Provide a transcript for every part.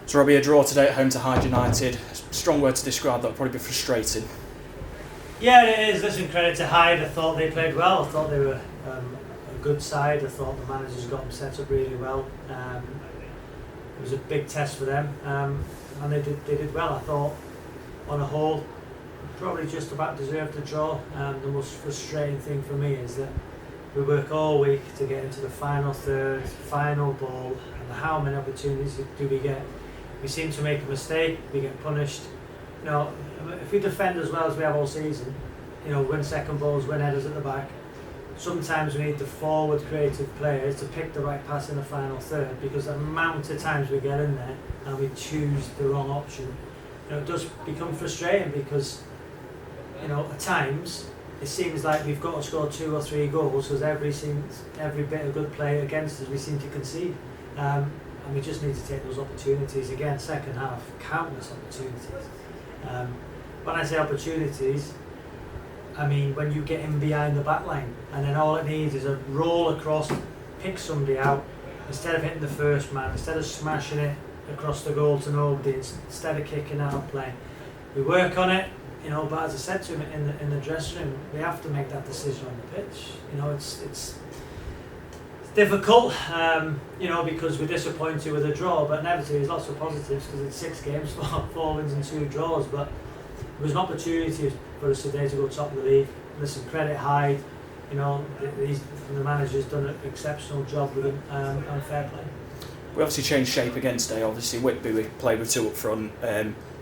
So Robbie, a draw today at home to Hyde United. Strong word to describe that, would probably be frustrating. Yeah, it is. Listen, credit to Hyde. I thought they played well. I thought they were a good side. I thought the managers got them set up really well. It was a big test for them, and they did well. I thought, on a whole, probably just about deserved the draw. The most frustrating thing for me is that we work all week to get into the final third, final ball, and how many opportunities do we get? We seem to make a mistake, we get punished. You know, if we defend as well as we have all season, you know, win second balls, win headers at the back, sometimes we need the forward creative players to pick the right pass in the final third, because the amount of times we get in there and we choose the wrong option, you know, it does become frustrating because, you know, at times it seems like we've got to score 2 or 3 goals because every bit of good play against us we seem to concede. And we just need to take those opportunities. Again, second half, countless opportunities. When I say opportunities, I mean when you get in behind the back line and then all it needs is a roll across, pick somebody out, instead of hitting the first man, instead of smashing it across the goal to nobody, instead of kicking out of play. We work on it, you know, but as I said to him in the dressing room, we have to make that decision on the pitch. You know, it's difficult, you know, because we're disappointed with a draw, but inevitably there's lots of positives because it's 6 games, 4 wins and 2 draws. But it was an opportunity for us today to go top of the league. Listen, credit Hyde, you know, the manager's done an exceptional job with him, and fair play. We obviously changed shape again today. Obviously, Whitby, we played with 2 up front.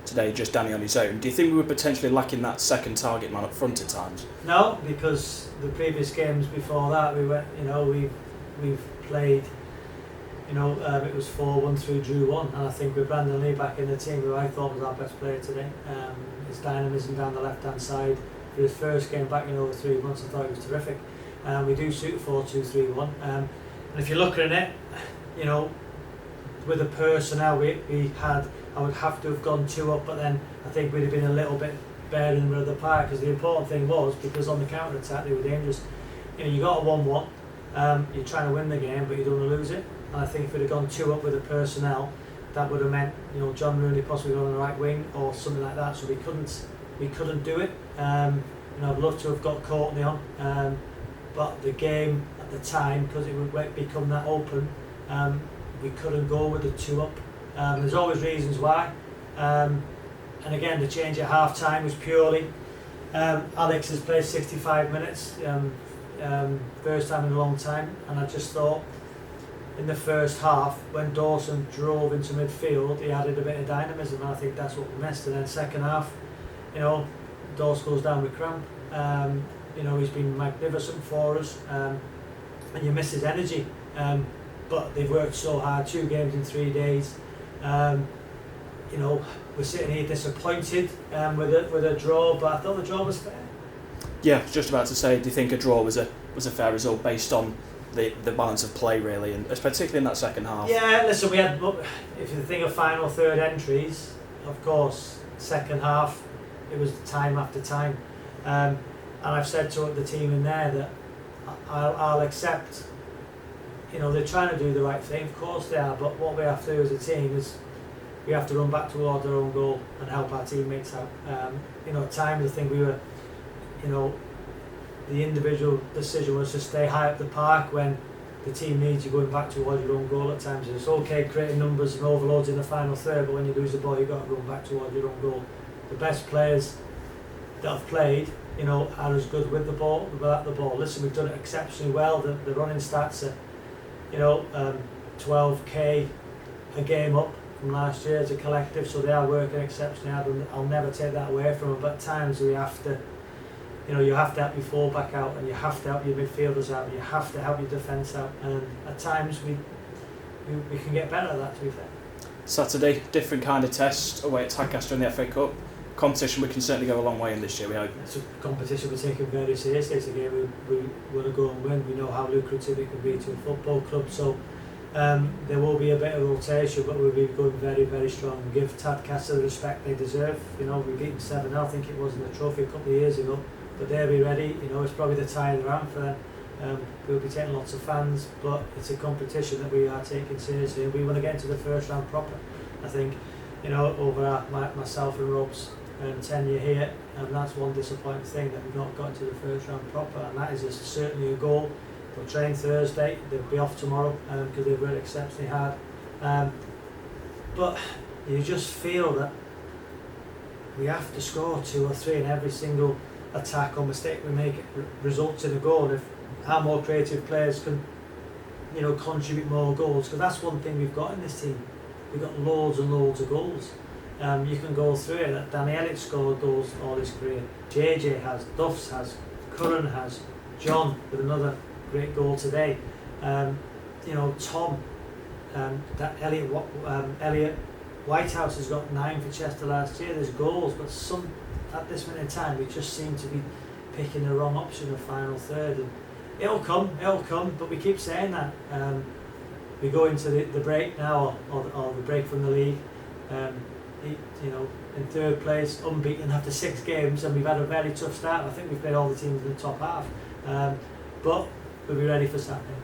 Today, just Danny on his own. Do you think we were potentially lacking that second target man up front at times? No, because the previous games before that, we've played, you know, it was 4-1 through drew 1, and I think with Brandon Lee back in the team, who I thought was our best player today, his dynamism down the left hand side for his first game back in over 3 months, I thought he was terrific. We do suit a 4-2-3-1, and if you're looking at it, you know, with the personnel we had, I would have to have gone 2 up, but then I think we'd have been a little bit better in the middle of the park, because the important thing was, because on the counter attack they were dangerous. You know, you got a 1-1. You're trying to win the game, but you don't want to lose it. And I think if we'd have gone 2 up with the personnel, that would have meant, you know, John Rooney possibly going on the right wing or something like that. So we couldn't do it. You know, I'd love to have got Courtney on, but the game at the time, because it would become that open, we couldn't go with the 2 up. There's always reasons why. And again, the change at half time was purely Alex has played 65 minutes. First time in a long time, and I just thought in the first half when Dawson drove into midfield he added a bit of dynamism, and I think that's what we missed. And then second half, you know, Dawson goes down with cramp. You know, he's been magnificent for us, and you miss his energy, but they've worked so hard, 2 games in 3 days. You know, we're sitting here disappointed with a draw, but I thought the draw was fair. Yeah, I was just about to say, do you think a draw was a fair result based on the balance of play, really, and particularly in that second half? Yeah, listen, we had, if you think of final third entries, of course, second half, it was time after time. And I've said to the team in there that I'll accept, you know, they're trying to do the right thing, of course they are, but what we have to do as a team is we have to run back towards our own goal and help our teammates out. You know, at times I think we were, you know, the individual decision was to stay high up the park when the team needs you going back towards your own goal at times. It's okay creating numbers and overloads in the final third, but when you lose the ball you've got to run back towards your own goal. The best players that have played, you know, are as good with the ball, without the ball. Listen, we've done it exceptionally well. The running stats are, you know, 12k a game up from last year as a collective, so they are working exceptionally hard, and I'll never take that away from them. But at times we have to, you know, you have to help your full-back out, and you have to help your midfielders out, and you have to help your defence out, and at times we can get better at that, to be fair. Saturday, different kind of test away at Tadcaster in the FA Cup. Competition we can certainly go a long way in this year, we hope. It's a competition we're taking very seriously. It's a game we want to go and win. We know how lucrative it can be to a football club, so there will be a bit of rotation, but we'll be going very, very strong and give Tadcaster the respect they deserve. You know, we beat them 7-0, I think it was, in the trophy a couple of years ago, but they'll be ready. You know, it's probably the tie of the round for them. We'll be taking lots of fans, but it's a competition that we are taking seriously, and we want to get into the first round proper. I think, over myself and Rob's tenure here, and that's one disappointing thing, that we've not got to the first round proper, and that is certainly a goal. They'll train Thursday, they'll be off tomorrow because they've worked exceptionally hard. But you just feel that we have to score 2 or 3 in every single attack or mistake we make results in a goal. And if our more creative players can, contribute more goals, because that's one thing we've got in this team. We've got loads and loads of goals. You can go through it. That Danny Elliott scored goals all his career. JJ has, Duffs has, Curran has, John with another great goal today. Tom, that Elliot Whitehouse has got 9 for Chester last year. There's goals, but some at this minute in time we just seem to be picking the wrong option of final third. And it'll come. But we keep saying that. We go into the break now, or the break from the league. In third place, unbeaten after 6 games, and we've had a very tough start. I think we've played all the teams in the top half, but we'll be ready for Saturday.